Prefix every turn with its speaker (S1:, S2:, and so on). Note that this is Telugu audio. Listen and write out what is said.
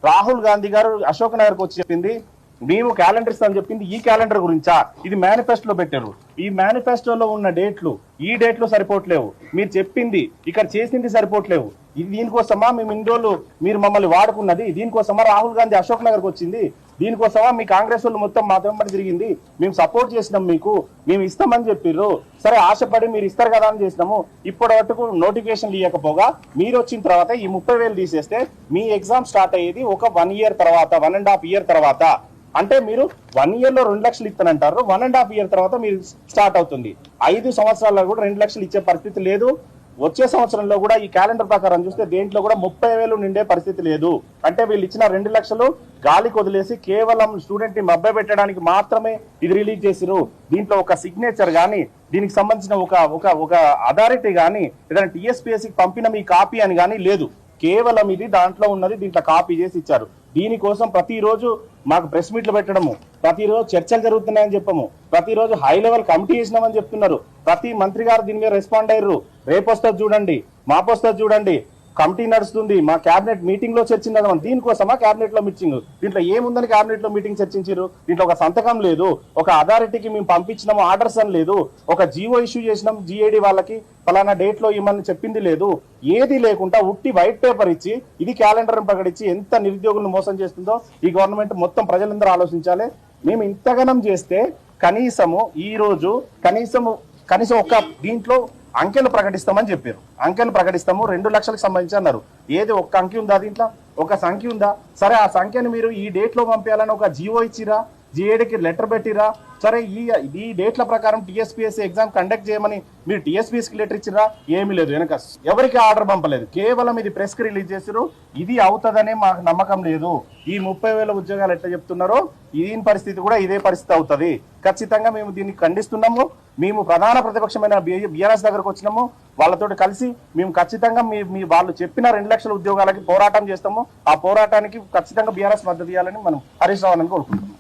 S1: రాహుల్ గాంధీ గారు అశోక్ నగర్కి వచ్చి చెప్పింది మేము క్యాలెండర్ ఇస్తామని చెప్పింది ఈ క్యాలెండర్ గురించా? ఇది మేనిఫెస్టోలో పెట్టారు. ఈ మేనిఫెస్టోలో ఉన్న డేట్లు ఈ డేట్లు సరిపోవట్లేవు. మీరు చెప్పింది ఇక్కడ చేసింది సరిపోవట్లేవు. ఇది దీనికోసమా మేము ఇన్ని రోజులు మీరు మమ్మల్ని వాడుకున్నది? దీనికోసమా రాహుల్ గాంధీ అశోక్ నగర్కి వచ్చింది? దీనికోసమా మీ కాంగ్రెస్ వాళ్ళు మొత్తం మా వెంబడి తిరిగింది? మేము సపోర్ట్ చేసినాం, మీకు మేము ఇస్తామని చెప్పిర్రు. సరే ఆశపడి మీరు ఇస్తారు కదా అని చేసినాము. ఇప్పటి వరకు నోటిఫికేషన్లు ఇవ్వకపోగా మీరు వచ్చిన తర్వాత ఈ 30,000 తీసేస్తే మీ ఎగ్జామ్ స్టార్ట్ అయ్యేది ఒక 1 year తర్వాత, 1.5 year తర్వాత. అంటే మీరు 1 year లో 2 లక్షలు ఇస్తానంటారు, 1.5 year తర్వాత మీరు స్టార్ట్ అవుతుంది. 5 సంవత్సరాల్లో కూడా 2 లక్షలు ఇచ్చే పరిస్థితి లేదు. వచ్చే సంవత్సరంలో కూడా ఈ క్యాలెండర్ ప్రకారం చూస్తే దేంట్లో కూడా 30,000 నిండే పరిస్థితి లేదు. అంటే వీళ్ళు ఇచ్చిన 2 లక్షలు గాలికి వదిలేసి కేవలం స్టూడెంట్ ని మభ్య పెట్టడానికి మాత్రమే ఇది రిలీజ్ చేసిరు. దీంట్లో ఒక సిగ్నేచర్ గానీ, దీనికి సంబంధించిన ఒక అథారిటీ గానీ, ఏదైనా టీఎస్పీఎస్సీకి పంపిన మీ కాపీ అని కానీ లేదు. కేవలం ఇది దాంట్లో ఉన్నది దీంట్లో కాపీ చేసి ఇచ్చారు. దీనికోసం ప్రతిరోజు మాకు ప్రెస్ మీట్లు పెట్టడము, ప్రతిరోజు చర్చలు జరుగుతున్నాయని చెప్పము, ప్రతిరోజు హై లెవెల్ కమిటీ చేసినామని చెప్తున్నారు. ప్రతి మంత్రి గారు దీని మీద రెస్పాండ్ అయ్యారు. రేపు వస్తుంది చూడండి, మాపొస్తుంది చూడండి, కమిటీ నడుస్తుంది, మా క్యాబినెట్ మీటింగ్ లో చర్చించడం. దీనికోసమా క్యాబినెట్ లో మీటింగ్? దీంట్లో ఏముందని క్యాబినెట్ లో మీటింగ్ చర్చించారు? దీంట్లో ఒక సంతకం లేదు, ఒక అథారిటీకి మేము పంపించినాము ఆర్డర్స్ అని లేదు, ఒక జీవో ఇష్యూ చేసినాం జీఏడి వాళ్ళకి ఫలానా డేట్ లో ఇమ్మని చెప్పింది లేదు. ఏది లేకుండా ఉట్టి వైట్ పేపర్ ఇచ్చి ఇది క్యాలెండర్ ప్రకటించి ఎంత నిరుద్యోగులను మోసం చేస్తుందో ఈ గవర్నమెంట్ మొత్తం ప్రజలందరూ ఆలోచించాలి. మేము ఇంతగనం చేస్తే కనీసము ఈ రోజు కనీసం ఒక దీంట్లో అంకెలు ప్రకటిస్తామని చెప్పారు. అంకెలు ప్రకటిస్తాము 2 లక్షలకు సంబంధించి అన్నారు. ఏది ఒక్క అంకె ఉందా? దీంట్లో ఒక సంఖ్య ఉందా? సరే ఆ సంఖ్యను మీరు ఈ డేట్ లో పంపించాలని ఒక జీవో ఇచ్చిరా, జిఏడికి లెటర్ పెట్టిరా? సరే ఈ డేట్ల ప్రకారం టీఎస్పీఎస్సీ ఎగ్జామ్ కండక్ట్ చేయమని మీరు టీఎస్పీఎస్సీకి లెటర్ ఇచ్చిరా? ఏమీ లేదు. వెనక ఎవరికి ఆర్డర్ పంపలేదు. కేవలం ఇది ప్రెస్ కి రిలీజ్ చేసారు. ఇది అవుతుందనే మాకు నమ్మకం లేదు. ఈ 30,000 ఉద్యోగాలు ఎట్లా చెప్తున్నారో దీని పరిస్థితి కూడా ఇదే పరిస్థితి అవుతుంది. ఖచ్చితంగా మేము దీన్ని ఖండిస్తున్నాము. మేము ప్రధాన ప్రతిపక్షమైన బీఆర్ఎస్ దగ్గరకు వచ్చినాము. వాళ్ళతో కలిసి మేము ఖచ్చితంగా మీ వాళ్ళు చెప్పిన 2 లక్షల ఉద్యోగాలకి పోరాటం చేస్తాము. ఆ పోరాటానికి ఖచ్చితంగా బీఆర్ఎస్ మద్దతు ఇవ్వాలని మనం హరీష్ రావు అని కోరుకుంటున్నాం.